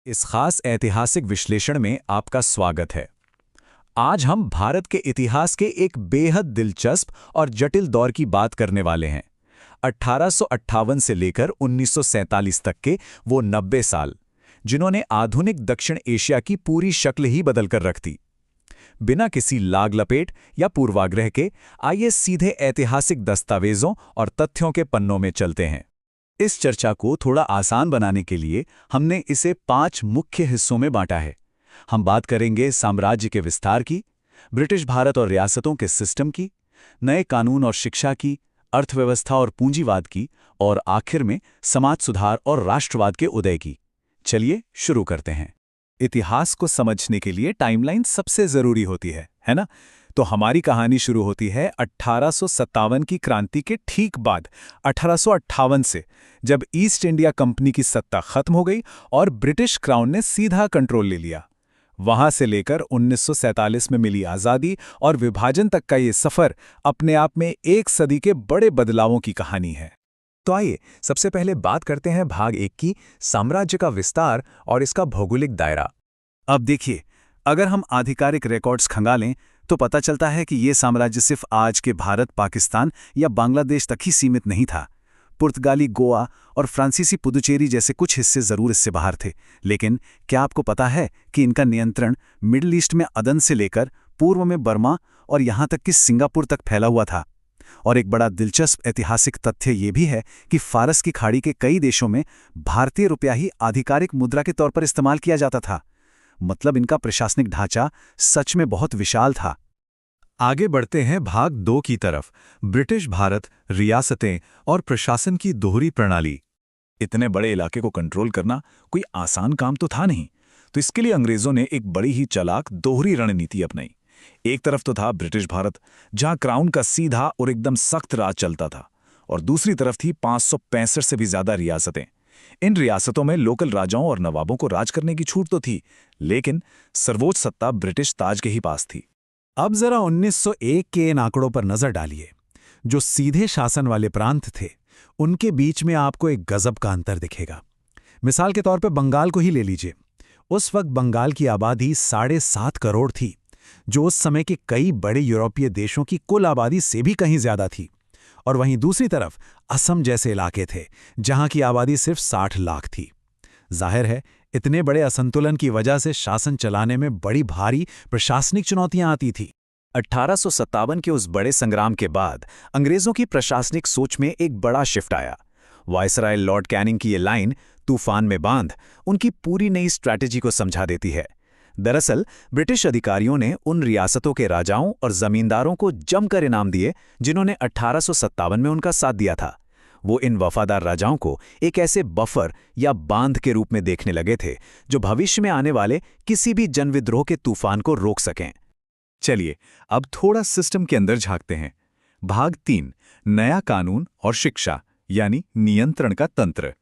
इस खास ऐतिहासिक विश्लेषण में आपका स्वागत है। आज हम भारत के इतिहास के एक बेहद दिलचस्प और जटिल दौर की बात करने वाले हैं। 1858 से लेकर 1947 तक के वो 90 साल, जिन्होंने आधुनिक दक्षिण एशिया की पूरी शक्ल ही बदल कर रख दी। बिना किसी लाग लपेट या पूर्वाग्रह के आइए सीधे ऐतिहासिक दस्तावेजों और तथ्यों के पन्नों में चलते हैं। इस चर्चा को थोड़ा आसान बनाने के लिए हमने इसे 5 मुख्य हिस्सों में बांटा है। हम बात करेंगे साम्राज्य के विस्तार की, ब्रिटिश भारत और रियासतों के सिस्टम की, नए कानून और शिक्षा की, अर्थव्यवस्था और पूंजीवाद की, और आखिर में समाज सुधार और राष्ट्रवाद के उदय की। चलिए शुरू करते हैं। इतिहास को समझने के लिए टाइमलाइन सबसे जरूरी होती है ना? तो हमारी कहानी शुरू होती है 1857 की क्रांति के ठीक बाद 1858 से, जब ईस्ट इंडिया कंपनी की सत्ता खत्म हो गई और ब्रिटिश क्राउन ने सीधा कंट्रोल ले लिया। वहां से लेकर 1947 में मिली आज़ादी और विभाजन तक का ये सफर अपने आप में एक सदी के बड़े बदलावों की कहानी है। तो आइए सबसे पहले बात करते हैं भाग 1 की, साम्राज्य का विस्तार और इसका भौगोलिक दायरा। अब देखिए, अगर हम आधिकारिक रिकॉर्ड्स खंगालें तो पता चलता है कि ये साम्राज्य सिर्फ आज के भारत, पाकिस्तान या बांग्लादेश तक ही सीमित नहीं था। पुर्तगाली गोवा और फ्रांसीसी पुदुचेरी जैसे कुछ हिस्से जरूर इससे बाहर थे, लेकिन क्या आपको पता है कि इनका नियंत्रण मिडिल ईस्ट में अदन से लेकर पूर्व में बर्मा और यहाँ तक कि सिंगापुर तक फैला हुआ था। और एक बड़ा दिलचस्प ऐतिहासिक तथ्य ये भी है कि फारस की खाड़ी के कई देशों में भारतीय रुपया ही आधिकारिक मुद्रा के तौर पर इस्तेमाल किया जाता था। मतलब इनका प्रशासनिक ढांचा सच में बहुत विशाल था। आगे बढ़ते हैं भाग 2 की तरफ, ब्रिटिश भारत, रियासतें और प्रशासन की दोहरी प्रणाली। इतने बड़े इलाके को कंट्रोल करना कोई आसान काम तो था नहीं, तो इसके लिए अंग्रेजों ने एक बड़ी ही चालाक दोहरी रणनीति अपनाई। एक तरफ तो था ब्रिटिश भारत, जहां क्राउन का सीधा और एकदम सख्त राज चलता था, और दूसरी तरफ थी 565 से भी ज्यादा रियासतें। इन रियासतों में लोकल राजाओं और नवाबों को राज करने की छूट तो थी, लेकिन सर्वोच्च सत्ता ब्रिटिश ताज के ही पास थी। अब जरा 1901 के इन आंकड़ों पर नजर डालिए। जो सीधे शासन वाले प्रांत थे, उनके बीच में आपको एक गजब का अंतर दिखेगा। मिसाल के तौर पर बंगाल को ही ले लीजिए। उस वक्त बंगाल की आबादी 7.5 करोड़ थी, जो उस समय के कई बड़े यूरोपीय देशों की कुल आबादी से भी कहीं ज्यादा थी। और वहीं दूसरी तरफ असम जैसे इलाके थे, जहां की आबादी सिर्फ 60 लाख थी। जाहिर है, इतने बड़े असंतुलन की वजह से शासन चलाने में बड़ी भारी प्रशासनिक चुनौतियां आती थी। 1857 के उस बड़े संग्राम के बाद अंग्रेजों की प्रशासनिक सोच में एक बड़ा शिफ्ट आया। वायसराय लॉर्ड कैनिंग की ये लाइन, तूफान में बांध, उनकी पूरी नई स्ट्रैटेजी को समझा देती है। दरअसल ब्रिटिश अधिकारियों ने उन रियासतों के राजाओं और जमींदारों को जमकर इनाम दिए जिन्होंने 1857 में उनका साथ दिया था। वो इन वफादार राजाओं को एक ऐसे बफर या बांध के रूप में देखने लगे थे, जो भविष्य में आने वाले किसी भी जनविद्रोह के तूफान को रोक सकें। चलिए अब थोड़ा सिस्टम के अंदर झांकते हैं। भाग 3, नया कानून और शिक्षा, यानी नियंत्रण का तंत्र।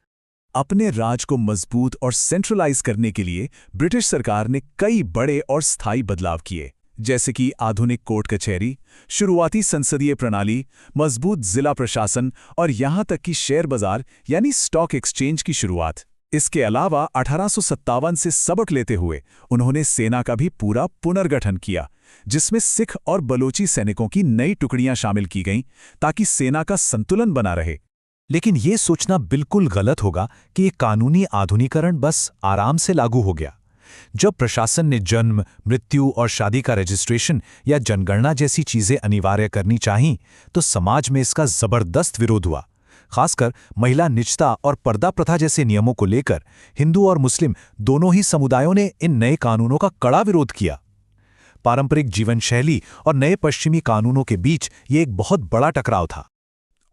अपने राज को मजबूत और सेंट्रलाइज करने के लिए ब्रिटिश सरकार ने कई बड़े और स्थायी बदलाव किए, जैसे कि आधुनिक कोर्ट कचहरी, शुरुआती संसदीय प्रणाली, मजबूत जिला प्रशासन और यहां तक कि शेयर बाजार यानी स्टॉक एक्सचेंज की शुरुआत। इसके अलावा 1857 से सबक लेते हुए उन्होंने सेना का भी पूरा पुनर्गठन किया, जिसमें सिख और बलोची सैनिकों की नई टुकड़ियां शामिल की गईं, ताकि सेना का संतुलन बना रहे। लेकिन ये सोचना बिल्कुल गलत होगा कि ये कानूनी आधुनिकीकरण बस आराम से लागू हो गया। जब प्रशासन ने जन्म, मृत्यु और शादी का रजिस्ट्रेशन या जनगणना जैसी चीजें अनिवार्य करनी चाहीं, तो समाज में इसका जबरदस्त विरोध हुआ। खासकर महिला निजता और पर्दा प्रथा जैसे नियमों को लेकर हिंदू और मुस्लिम दोनों ही समुदायों ने इन नए कानूनों का कड़ा विरोध किया। पारंपरिक जीवन शैली और नए पश्चिमी कानूनों के बीच ये एक बहुत बड़ा टकराव था।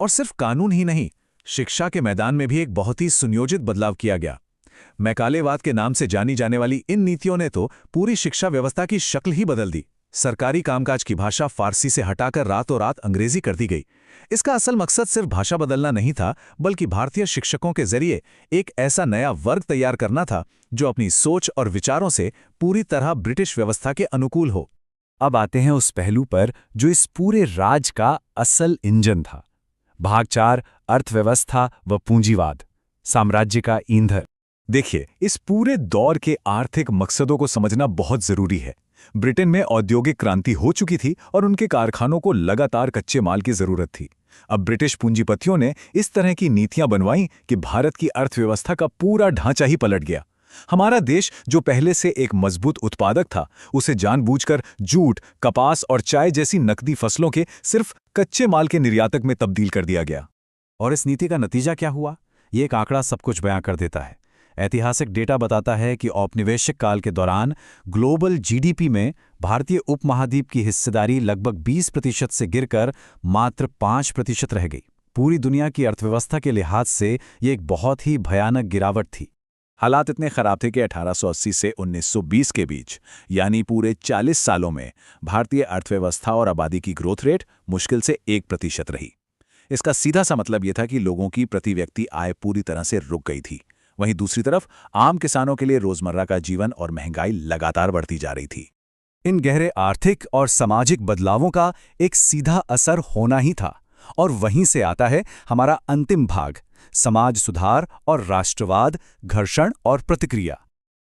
और सिर्फ कानून ही नहीं, शिक्षा के मैदान में भी एक बहुत ही सुनियोजित बदलाव किया गया। मैकालेवाद के नाम से जानी जाने वाली इन नीतियों ने तो पूरी शिक्षा व्यवस्था की शक्ल ही बदल दी। सरकारी कामकाज की भाषा फारसी से हटाकर रातों रात अंग्रेजी कर दी गई। इसका असल मकसद सिर्फ भाषा बदलना नहीं था, बल्कि भारतीय शिक्षकों के जरिए एक ऐसा नया वर्ग तैयार करना था जो अपनी सोच और विचारों से पूरी तरह ब्रिटिश व्यवस्था के अनुकूल हो। अब आते हैं उस पहलू पर जो इस पूरे राज का असल इंजन था। भाग 4, अर्थव्यवस्था व पूंजीवाद, साम्राज्य का ईंधन। देखिए, इस पूरे दौर के आर्थिक मकसदों को समझना बहुत जरूरी है। ब्रिटेन में औद्योगिक क्रांति हो चुकी थी और उनके कारखानों को लगातार कच्चे माल की जरूरत थी। अब ब्रिटिश पूंजीपतियों ने इस तरह की नीतियां बनवाई कि भारत की अर्थव्यवस्था का पूरा ढांचा ही पलट गया। हमारा देश, जो पहले से एक मजबूत उत्पादक था, उसे जानबूझकर जूट, कपास और चाय जैसी नकदी फसलों के सिर्फ कच्चे माल के निर्यातक में तब्दील कर दिया गया। और इस नीति का नतीजा क्या हुआ? ये एक आंकड़ा सब कुछ बयां कर देता है। ऐतिहासिक डेटा बताता है कि औपनिवेशिक काल के दौरान ग्लोबल जीडीपी में भारतीय उपमहाद्वीप की हिस्सेदारी लगभग 20% से गिरकर मात्र 5% रह गई। पूरी दुनिया की अर्थव्यवस्था के लिहाज से ये एक बहुत ही भयानक गिरावट थी। हालात इतने खराब थे कि 1880 से 1920 के बीच, यानी पूरे 40 सालों में, भारतीय अर्थव्यवस्था और आबादी की ग्रोथ रेट मुश्किल से 1% रही। इसका सीधा सा मतलब यह था कि लोगों की प्रति व्यक्ति आय पूरी तरह से रुक गई थी। वहीं दूसरी तरफ आम किसानों के लिए रोजमर्रा का जीवन और महंगाई लगातार बढ़ती जा रही थी। इन गहरे आर्थिक और सामाजिक बदलावों का एक सीधा असर होना ही था। और वहीं से आता है हमारा अंतिम भाग, समाज सुधार और राष्ट्रवाद, घर्षण और प्रतिक्रिया।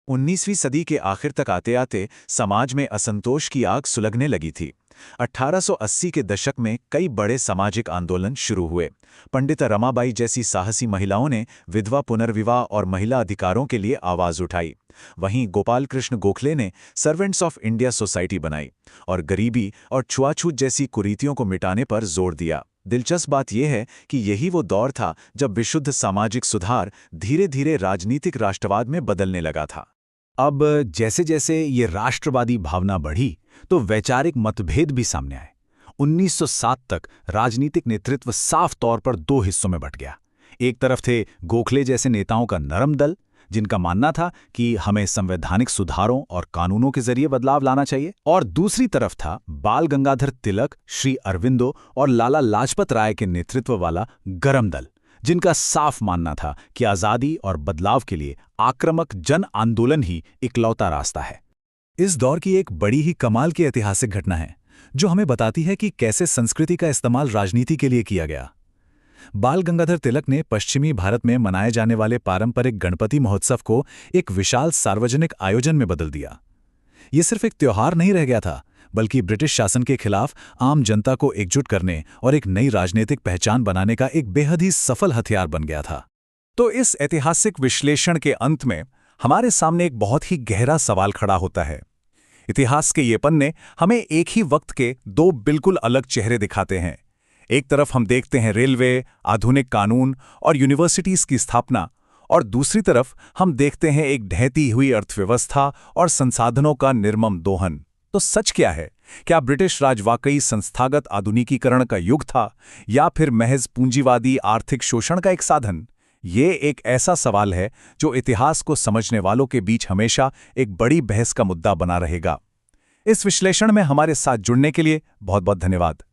19वीं सदी के आखिर तक आते आते समाज में असंतोष की आग सुलगने लगी थी। 1880 के दशक में कई बड़े सामाजिक आंदोलन शुरू हुए। पंडित रमाबाई जैसी साहसी महिलाओं ने विधवा पुनर्विवाह और महिला अधिकारों के लिए आवाज उठाई। वहीं गोपाल कृष्ण गोखले ने सर्वेंट्स ऑफ इंडिया सोसाइटी बनाई और गरीबी और छुआछूत जैसी कुरीतियों को मिटाने पर जोर दिया। दिलचस्प बात यह है कि यही वो दौर था जब विशुद्ध सामाजिक सुधार धीरे धीरे राजनीतिक राष्ट्रवाद में बदलने लगा था। अब जैसे जैसे ये राष्ट्रवादी भावना बढ़ी तो वैचारिक मतभेद भी सामने आए। 1907 तक राजनीतिक नेतृत्व साफ तौर पर दो हिस्सों में बंट गया। एक तरफ थे गोखले जैसे नेताओं का नरम दल, जिनका मानना था कि हमें संवैधानिक सुधारों और कानूनों के जरिए बदलाव लाना चाहिए, और दूसरी तरफ था बाल गंगाधर तिलक, श्री अरविंदो और लाला लाजपत राय के नेतृत्व वाला गरम दल, जिनका साफ मानना था कि आज़ादी और बदलाव के लिए आक्रामक जन आंदोलन ही इकलौता रास्ता है। इस दौर की एक बड़ी ही कमाल की ऐतिहासिक घटना है जो हमें बताती है कि कैसे संस्कृति का इस्तेमाल राजनीति के लिए किया गया। बाल गंगाधर तिलक ने पश्चिमी भारत में मनाए जाने वाले पारंपरिक गणपति महोत्सव को एक विशाल सार्वजनिक आयोजन में बदल दिया। ये सिर्फ एक त्योहार नहीं रह गया था, बल्कि ब्रिटिश शासन के खिलाफ आम जनता को एकजुट करने और एक नई राजनीतिक पहचान बनाने का एक बेहद ही सफल हथियार बन गया था। तो इस ऐतिहासिक विश्लेषण के अंत में हमारे सामने एक बहुत ही गहरा सवाल खड़ा होता है। इतिहास के ये पन्ने हमें एक ही वक्त के दो बिल्कुल अलग चेहरे दिखाते हैं। एक तरफ हम देखते हैं रेलवे, आधुनिक कानून और यूनिवर्सिटीज की स्थापना, और दूसरी तरफ हम देखते हैं एक ढहती हुई अर्थव्यवस्था और संसाधनों का निर्मम दोहन। तो सच क्या है? क्या ब्रिटिश राज वाकई संस्थागत आधुनिकीकरण का युग था, या फिर महज पूंजीवादी आर्थिक शोषण का एक साधन? ये एक ऐसा सवाल है जो इतिहास को समझने वालों के बीच हमेशा एक बड़ी बहस का मुद्दा बना रहेगा। इस विश्लेषण में हमारे साथ जुड़ने के लिए बहुत बहुत धन्यवाद।